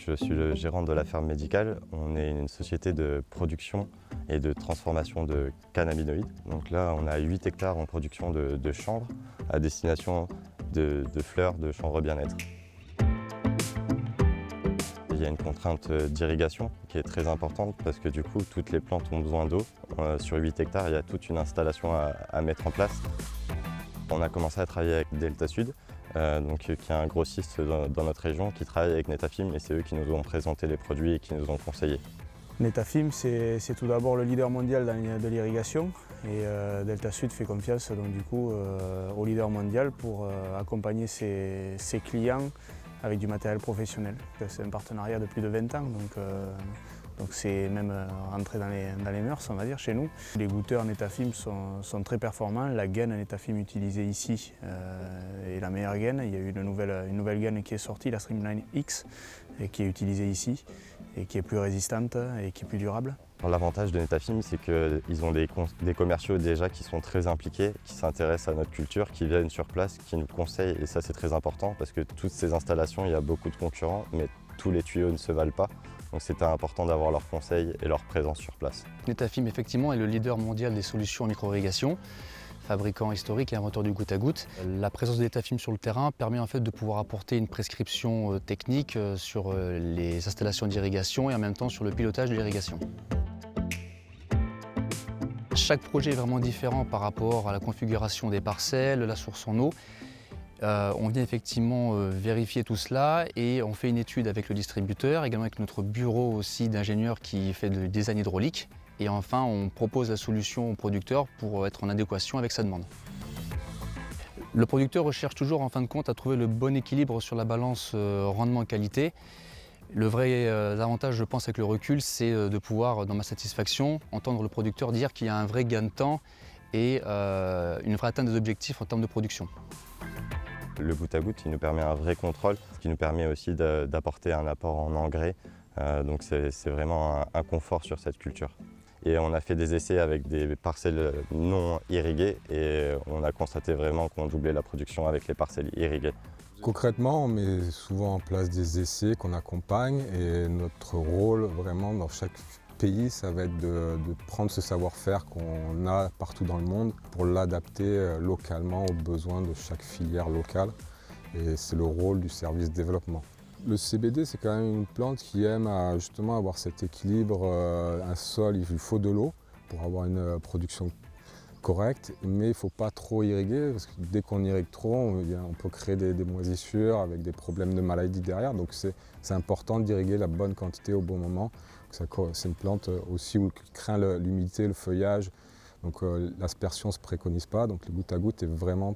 Je suis le gérant de la ferme médicale. On est une société de production et de transformation de cannabinoïdes. Donc là, on a 8 hectares en production de chanvre à destination de fleurs de chanvre bien-être. Il y a une contrainte d'irrigation qui est très importante parce que du coup, toutes les plantes ont besoin d'eau. Sur 8 hectares, il y a toute une installation à mettre en place. On a commencé à travailler avec Delta Sud, qui est un grossiste dans notre région qui travaille avec Netafim, et c'est eux qui nous ont présenté les produits et qui nous ont conseillés. Netafim, c'est tout d'abord le leader mondial de l'irrigation et Delta Sud fait confiance donc, du coup, au leader mondial pour accompagner ses clients avec du matériel professionnel. C'est un partenariat de plus de 20 ans, donc c'est même rentré dans les mœurs, on va dire, chez nous. Les goûteurs Netafim sont très performants. La gaine Netafim utilisée ici est la meilleure gaine. Il y a eu une nouvelle gaine qui est sortie, la Streamline X, et qui est utilisée ici et qui est plus résistante et qui est plus durable. L'avantage de Netafim, c'est qu'ils ont des commerciaux déjà qui sont très impliqués, qui s'intéressent à notre culture, qui viennent sur place, qui nous conseillent, et ça c'est très important parce que toutes ces installations, il y a beaucoup de concurrents, mais tous les tuyaux ne se valent pas. Donc c'était important d'avoir leurs conseils et leur présence sur place. Netafim effectivement est le leader mondial des solutions en micro-irrigation, fabricant historique et inventeur du goutte à goutte. La présence de Netafim sur le terrain permet en fait de pouvoir apporter une prescription technique sur les installations d'irrigation et en même temps sur le pilotage de l'irrigation. Chaque projet est vraiment différent par rapport à la configuration des parcelles, la source en eau. On vient effectivement vérifier tout cela et on fait une étude avec le distributeur, également avec notre bureau aussi d'ingénieurs qui fait du design hydraulique. Et enfin, on propose la solution au producteur pour être en adéquation avec sa demande. Le producteur recherche toujours en fin de compte à trouver le bon équilibre sur la balance rendement-qualité. Le vrai avantage, je pense, avec le recul, c'est de pouvoir, dans ma satisfaction, entendre le producteur dire qu'il y a un vrai gain de temps et une vraie atteinte des objectifs en termes de production. Le goutte à goutte, il nous permet un vrai contrôle, ce qui nous permet aussi d'apporter un apport en engrais. Donc c'est vraiment un confort sur cette culture. Et on a fait des essais avec des parcelles non irriguées et on a constaté vraiment qu'on doublait la production avec les parcelles irriguées. Concrètement, on met souvent en place des essais qu'on accompagne et notre rôle vraiment dans chaque pays, ça va être de prendre ce savoir-faire qu'on a partout dans le monde pour l'adapter localement aux besoins de chaque filière locale. Et c'est le rôle du service développement. Le CBD, c'est quand même une plante qui aime justement avoir cet équilibre. Un sol, il lui faut de l'eau pour avoir une production correcte, mais il ne faut pas trop irriguer, parce que dès qu'on irrigue trop, on peut créer des moisissures avec des problèmes de maladie derrière. Donc c'est important d'irriguer la bonne quantité au bon moment. C'est une plante aussi qui craint l'humidité, le feuillage. Donc l'aspersion ne se préconise pas, donc le goutte à goutte est vraiment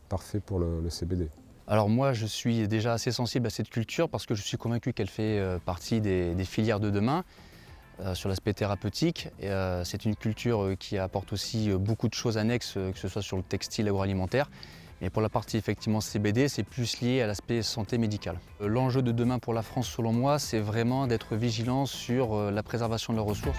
parfait pour le CBD. Alors moi, je suis déjà assez sensible à cette culture parce que je suis convaincu qu'elle fait partie des filières de demain. Sur l'aspect thérapeutique, c'est une culture qui apporte aussi beaucoup de choses annexes, que ce soit sur le textile agroalimentaire. Et pour la partie effectivement CBD, c'est plus lié à l'aspect santé médicale. L'enjeu de demain pour la France, selon moi, c'est vraiment d'être vigilant sur la préservation de leurs ressources.